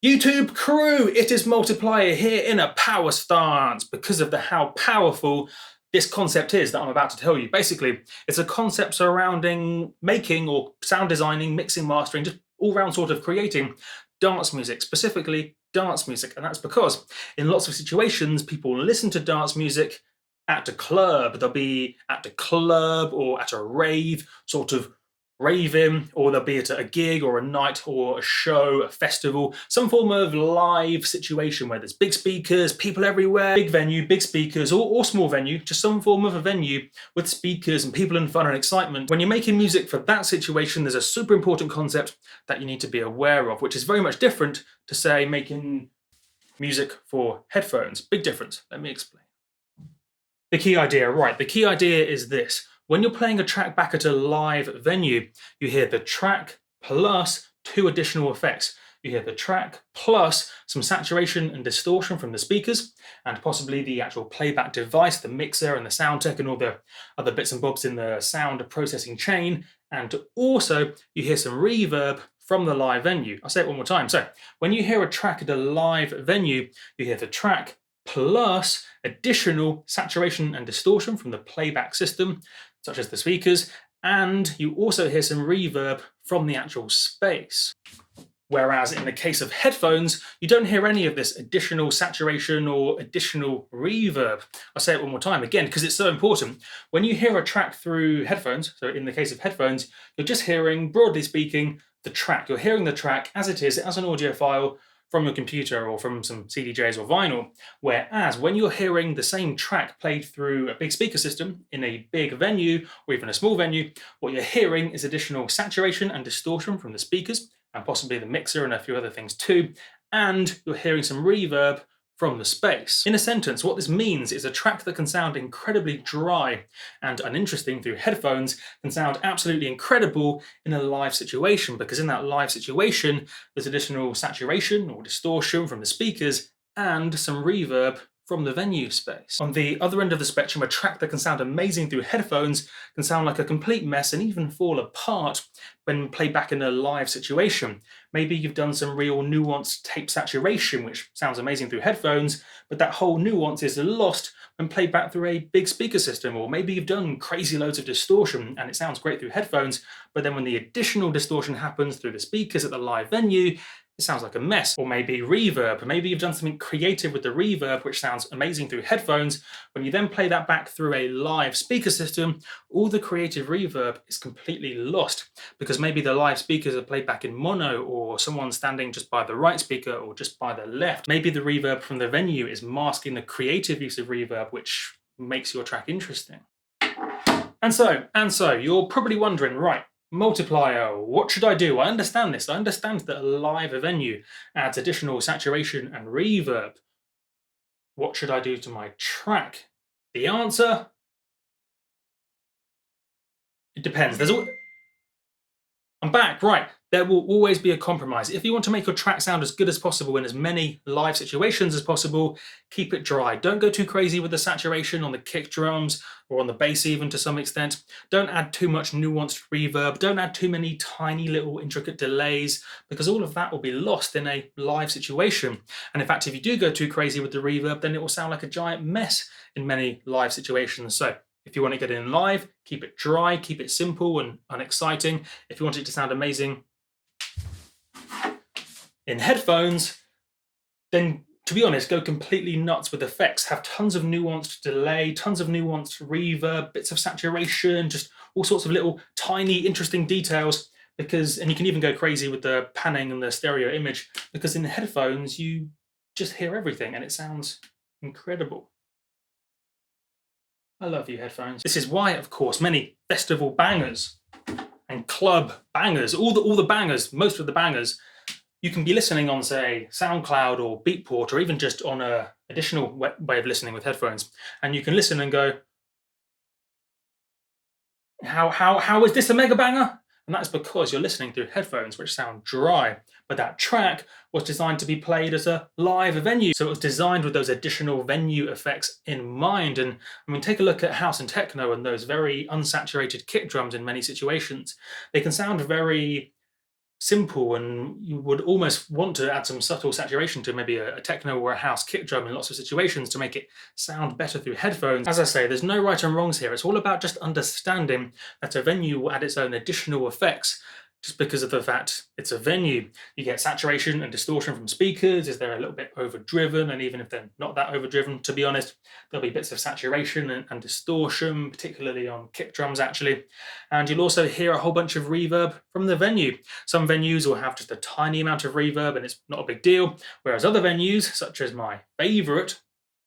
YouTube crew, it is Multiplier here in a power stance because of how powerful this concept is that I'm about to tell you. Basically, it's a concept surrounding making or sound designing, mixing, mastering, just all round sort of creating dance music, specifically dance music. And that's because in lots of situations, people listen to dance music at a club. They'll be at the club or at a rave, sort of raving, or they'll be at a gig or a night or a show, a festival, some form of live situation where there's big speakers, people everywhere, big venue, big speakers, or small venue, just some form of a venue with speakers and people and fun and excitement. When you're making music for that situation, there's a super important concept that you need to be aware of, which is very much different to, say, making music for headphones. Big difference. Let me explain. The key idea, right? The key idea is this. When you're playing a track back at a live venue, you hear the track plus two additional effects. You hear the track plus some saturation and distortion from the speakers and possibly the actual playback device, the mixer and the sound tech and all the other bits and bobs in the sound processing chain. And also you hear some reverb from the live venue. I'll say it one more time. So when you hear a track at a live venue, you hear the track plus additional saturation and distortion from the playback system, such as the speakers, and you also hear some reverb from the actual space. Whereas in the case of headphones, you don't hear any of this additional saturation or additional reverb. I'll say it one more time again, because it's so important. When you hear a track through headphones, so in the case of headphones, you're just hearing, broadly speaking, the track. You're hearing the track as it is, as an audio file, from your computer or from some CDJs or vinyl. Whereas when you're hearing the same track played through a big speaker system in a big venue or even a small venue, what you're hearing is additional saturation and distortion from the speakers and possibly the mixer and a few other things too. And you're hearing some reverb from the space. In a sentence, what this means is a track that can sound incredibly dry and uninteresting through headphones can sound absolutely incredible in a live situation, because in that live situation, there's additional saturation or distortion from the speakers and some reverb from the venue space. On the other end of the spectrum, a track that can sound amazing through headphones can sound like a complete mess and even fall apart when played back in a live situation. Maybe you've done some real nuanced tape saturation, which sounds amazing through headphones, but that whole nuance is lost when played back through a big speaker system. Or maybe you've done crazy loads of distortion and it sounds great through headphones, but then when the additional distortion happens through the speakers at the live venue, it sounds like a mess. Or maybe reverb. Maybe you've done something creative with the reverb, which sounds amazing through headphones. When you then play that back through a live speaker system, all the creative reverb is completely lost, because maybe the live speakers are played back in mono, or someone's standing just by the right speaker or just by the left. Maybe the reverb from the venue is masking the creative use of reverb, which makes your track interesting. And so, you're probably wondering, right, Multiplier, what should I do? I understand this. I understand that a live venue adds additional saturation and reverb. What should I do to my track? The answer? It depends. I'm back, right. There will always be a compromise. If you want to make your track sound as good as possible in as many live situations as possible, keep it dry. Don't go too crazy with the saturation on the kick drums or on the bass even to some extent. Don't add too much nuanced reverb. Don't add too many tiny little intricate delays, because all of that will be lost in a live situation. And in fact, if you do go too crazy with the reverb, then it will sound like a giant mess in many live situations. So if you want to get in live, keep it dry, keep it simple and unexciting. If you want it to sound amazing in headphones, then to be honest, go completely nuts with effects. Have tons of nuanced delay, tons of nuanced reverb, bits of saturation, just all sorts of little tiny interesting details, and you can even go crazy with the panning and the stereo image, because in headphones you just hear everything and it sounds incredible. I love you, headphones. This is why, of course, many festival bangers and club bangers, all the bangers, most of the bangers, you can be listening on, say, SoundCloud or Beatport, or even just on a additional way of listening with headphones. And you can listen and go, how is this a mega banger? And that's because you're listening through headphones, which sound dry. But that track was designed to be played at a live venue. So it was designed with those additional venue effects in mind. And I mean, take a look at house and techno and those very unsaturated kick drums in many situations. They can sound very simple, and you would almost want to add some subtle saturation to maybe a techno or a house kick drum in lots of situations to make it sound better through headphones. As I say, there's no right and wrongs here. It's all about just understanding that a venue will add its own additional effects just because of the fact it's a venue. You get saturation and distortion from speakers. Is they're a little bit overdriven, and even if they're not that overdriven, to be honest, there'll be bits of saturation and distortion, particularly on kick drums actually. And you'll also hear a whole bunch of reverb from the venue. Some venues will have just a tiny amount of reverb and it's not a big deal, whereas other venues, such as my favourite,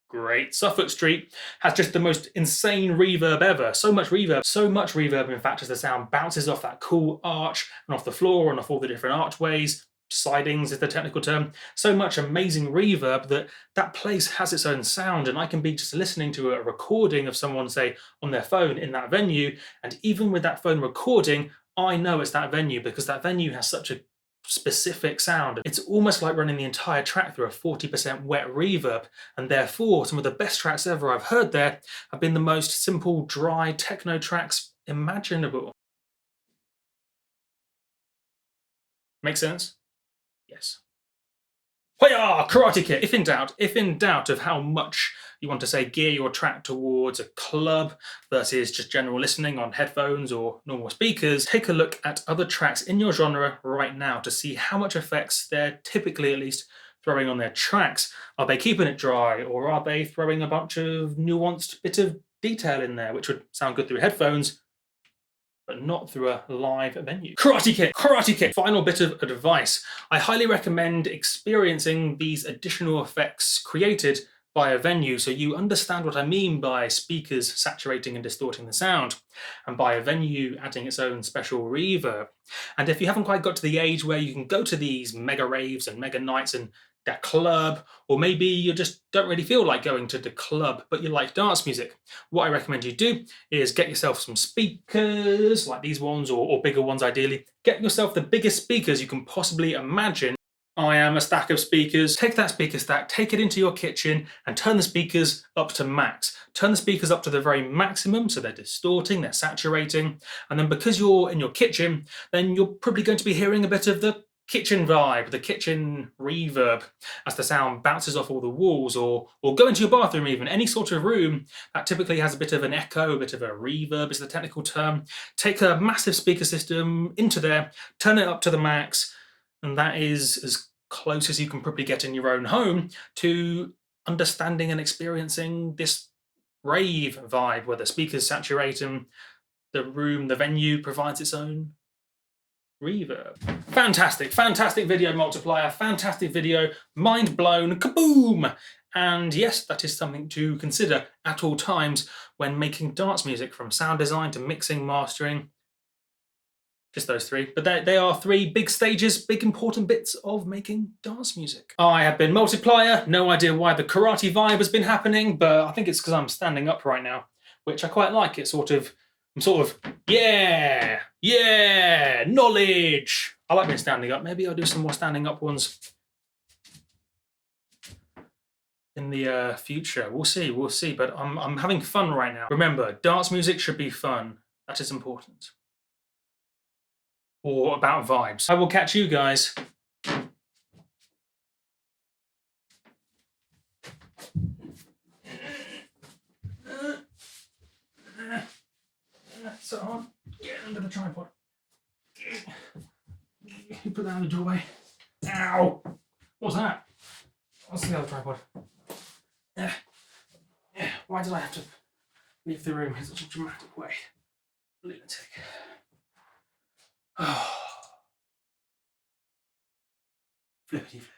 Great Suffolk Street, has just the most insane reverb ever. So much reverb, in fact, as the sound bounces off that cool arch and off the floor and off all the different archways. Sidings is the technical term. So much amazing reverb that that place has its own sound, and I can be just listening to a recording of someone, say, on their phone in that venue, and even with that phone recording, I know it's that venue because that venue has such a specific sound. It's almost like running the entire track through a 40% wet reverb, and therefore some of the best tracks ever I've heard there have been the most simple, dry techno tracks imaginable. Make sense? Yes. Hoya! Karate Kid! If in doubt of how much you want to, say, gear your track towards a club versus just general listening on headphones or normal speakers, take a look at other tracks in your genre right now to see how much effects they're typically, at least, throwing on their tracks. Are they keeping it dry, or are they throwing a bunch of nuanced bit of detail in there, which would sound good through headphones, but not through a live venue? Karate Kick! Final bit of advice. I highly recommend experiencing these additional effects created by a venue so you understand what I mean by speakers saturating and distorting the sound, and by a venue adding its own special reverb. And if you haven't quite got to the age where you can go to these mega raves and mega nights and that club, or maybe you just don't really feel like going to the club, but you like dance music, what I recommend you do is get yourself some speakers, like these ones, or bigger ones ideally. Get yourself the biggest speakers you can possibly imagine. I am a stack of speakers. Take that speaker stack, take it into your kitchen, and turn the speakers up to max. Turn the speakers up to the very maximum, so they're distorting, they're saturating, and then because you're in your kitchen, then you're probably going to be hearing a bit of the kitchen vibe, the kitchen reverb, as the sound bounces off all the walls, or go into your bathroom even, any sort of room that typically has a bit of an echo, a bit of a reverb is the technical term. Take a massive speaker system into there, turn it up to the max, and that is as close as you can probably get in your own home to understanding and experiencing this rave vibe where the speakers saturate and the room, the venue provides its own reverb. Fantastic video, Multiplier. Fantastic video, mind blown, kaboom! And yes, that is something to consider at all times when making dance music, from sound design to mixing, mastering. Just those three, but they are three big stages, big important bits of making dance music. I have been Multiplier. No idea why the karate vibe has been happening, but I think it's because I'm standing up right now, which I quite like. I'm sort of, yeah, knowledge. I like being standing up. Maybe I'll do some more standing up ones in the future. We'll see, but I'm having fun right now. Remember, dance music should be fun. That is important. Or about vibes. I will catch you guys. So on, get under the tripod. You put that in the doorway. Ow! What's that? What's the other tripod? Why did I have to leave the room in such a dramatic way? Lunatic. Flippity flip.